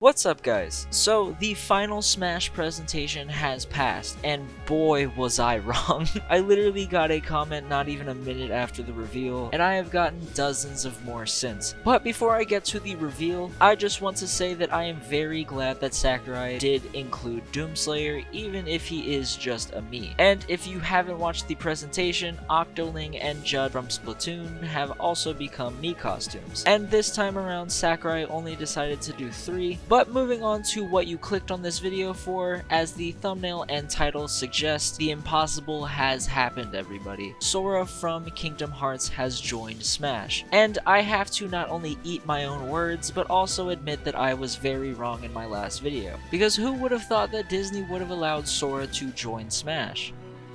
What's up, guys? So the final Smash presentation has passed, and boy was I wrong. I literally got a comment not even a minute after the reveal, and I have gotten dozens of more since. But before I get to the reveal, I just want to say that I am very glad that Sakurai did include Doomslayer, even if he is just a meme. And if you haven't watched the presentation, Octoling and Judd from Splatoon have also become Mii costumes. And this time around, Sakurai only decided to do 3, but moving on to what you clicked on this video for, as the thumbnail and title suggest, the impossible has happened, everybody. Sora from Kingdom Hearts has joined Smash. And I have to not only eat my own words, but also admit that I was very wrong in my last video. Because who would have thought that Disney would have allowed Sora to join Smash?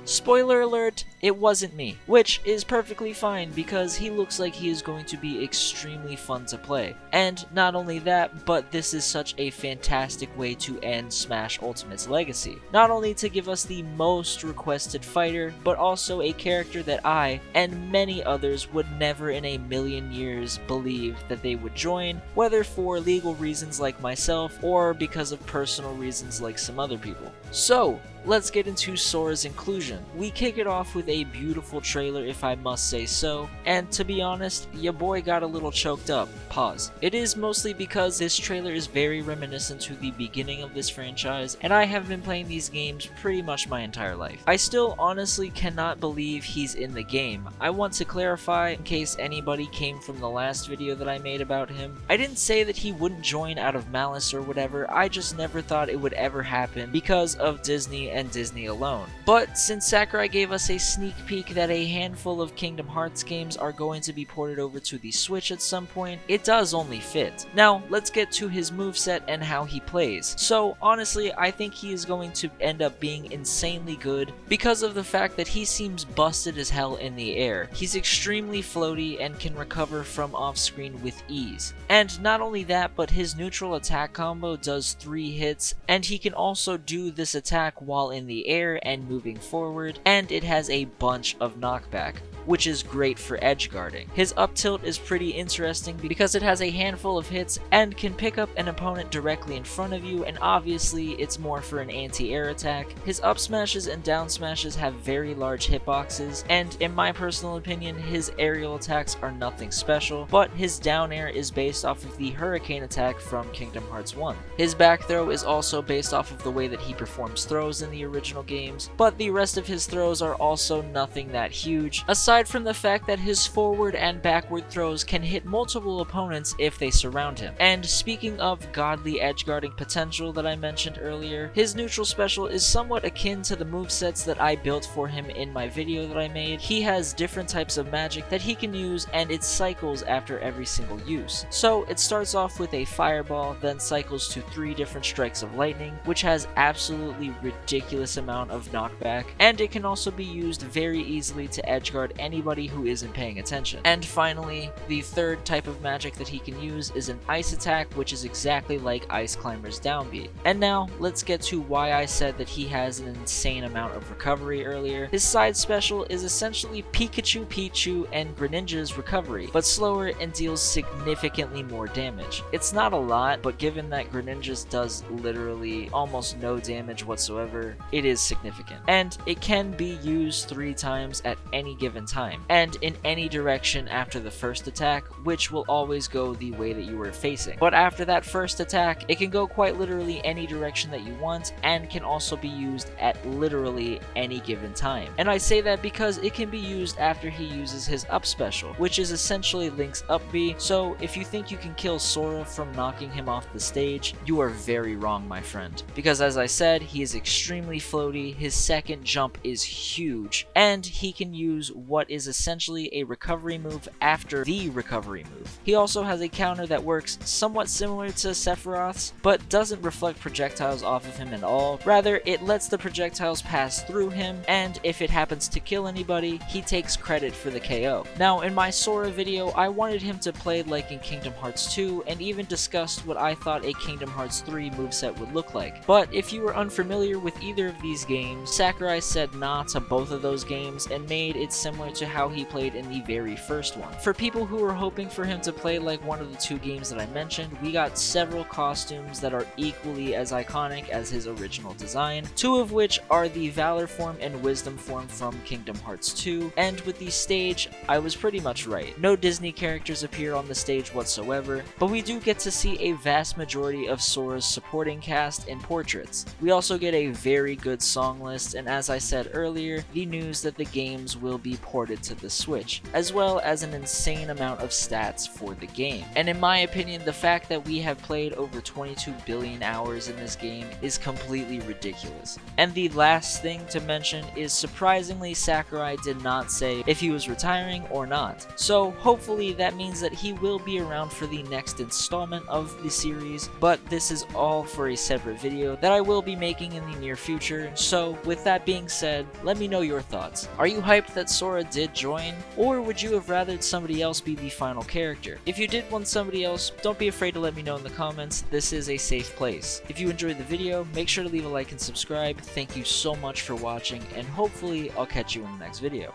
Spoiler alert, it wasn't me, which is perfectly fine because he looks like he is going to be extremely fun to play. And not only that, but this is such a fantastic way to end Smash Ultimate's legacy. Not only to give us the most requested fighter, but also a character that I, and many others, would never in a million years believe that they would join, whether for legal reasons like myself, or because of personal reasons like some other people. So, let's get into Sora's inclusion. We kick it off with a beautiful trailer, if I must say so, and to be honest, your boy got a little choked up. Pause. It is mostly because this trailer is very reminiscent to the beginning of this franchise, and I have been playing these games pretty much my entire life. I still honestly cannot believe he's in the game. I want to clarify, in case anybody came from the last video that I made about him, I didn't say that he wouldn't join out of malice or whatever, I just never thought it would ever happen because of Disney and Disney alone. But since Sakurai gave us a sneak peek that a handful of Kingdom Hearts games are going to be ported over to the Switch at some point, it does only fit. Now, let's get to his moveset and how he plays. So honestly, I think he is going to end up being insanely good because of the fact that he seems busted as hell in the air. He's extremely floaty and can recover from off-screen with ease. And not only that, but his neutral attack combo does 3 hits, and he can also do this attack while in the air and moving forward, and it has a bunch of knockback, which is great for edge guarding. His up tilt is pretty interesting because it has a handful of hits and can pick up an opponent directly in front of you, and obviously it's more for an anti-air attack. His up smashes and down smashes have very large hitboxes, and in my personal opinion, his aerial attacks are nothing special, but his down air is based off of the hurricane attack from Kingdom Hearts 1. His back throw is also based off of the way that he performs throws in the original games, but the rest of his throws are also nothing that huge, aside from the fact that his forward and backward throws can hit multiple opponents if they surround him. And speaking of godly edgeguarding potential that I mentioned earlier, his neutral special is somewhat akin to the movesets that I built for him in my video that I made. He has different types of magic that he can use, and it cycles after every single use. So it starts off with a fireball, then cycles to 3 different strikes of lightning, which has absolutely ridiculous amount of knockback, and it can also be used very easily to edgeguard anybody who isn't paying attention. And finally, the third type of magic that he can use is an ice attack, which is exactly like Ice Climber's down B. And now, let's get to why I said that he has an insane amount of recovery earlier. His side special is essentially Pikachu, Pichu, and Greninja's recovery, but slower and deals significantly more damage. It's not a lot, but given that Greninja's does literally almost no damage whatsoever, it is significant. And it can be used 3 times at any given time, and in any direction after the first attack, which will always go the way that you were facing. But after that first attack, it can go quite literally any direction that you want, and can also be used at literally any given time. And I say that because it can be used after he uses his up special, which is essentially Link's up B, so if you think you can kill Sora from knocking him off the stage, you are very wrong, my friend. Because as I said, he is extremely floaty, his second jump is huge, and he can use what is essentially a recovery move after the recovery move. He also has a counter that works somewhat similar to Sephiroth's, but doesn't reflect projectiles off of him at all. Rather, it lets the projectiles pass through him, and if it happens to kill anybody, he takes credit for the KO. Now, in my Sora video, I wanted him to play like in Kingdom Hearts 2, and even discussed what I thought a Kingdom Hearts 3 moveset would look like. But if you are unfamiliar with either of these games, Sakurai said nah to both of those games and made it similar similar to how he played in the very first one. For people who were hoping for him to play like one of the 2 games that I mentioned, we got several costumes that are equally as iconic as his original design, 2 of which are the Valor form and Wisdom form from Kingdom Hearts 2, and with the stage, I was pretty much right. No Disney characters appear on the stage whatsoever, but we do get to see a vast majority of Sora's supporting cast in portraits. We also get a very good song list, and as I said earlier, the news that the games will be ported to the Switch, as well as an insane amount of stats for the game. And in my opinion, the fact that we have played over 22 billion hours in this game is completely ridiculous. And the last thing to mention is, surprisingly, Sakurai did not say if he was retiring or not. So hopefully that means that he will be around for the next installment of the series, but this is all for a separate video that I will be making in the near future. So with that being said, let me know your thoughts. Are you hyped that Sora did join, or would you have rathered somebody else be the final character? If you did want somebody else, don't be afraid to let me know in the comments. This is a safe place. If you enjoyed the video, make sure to leave a like and subscribe. Thank you so much for watching, and hopefully I'll catch you in the next video.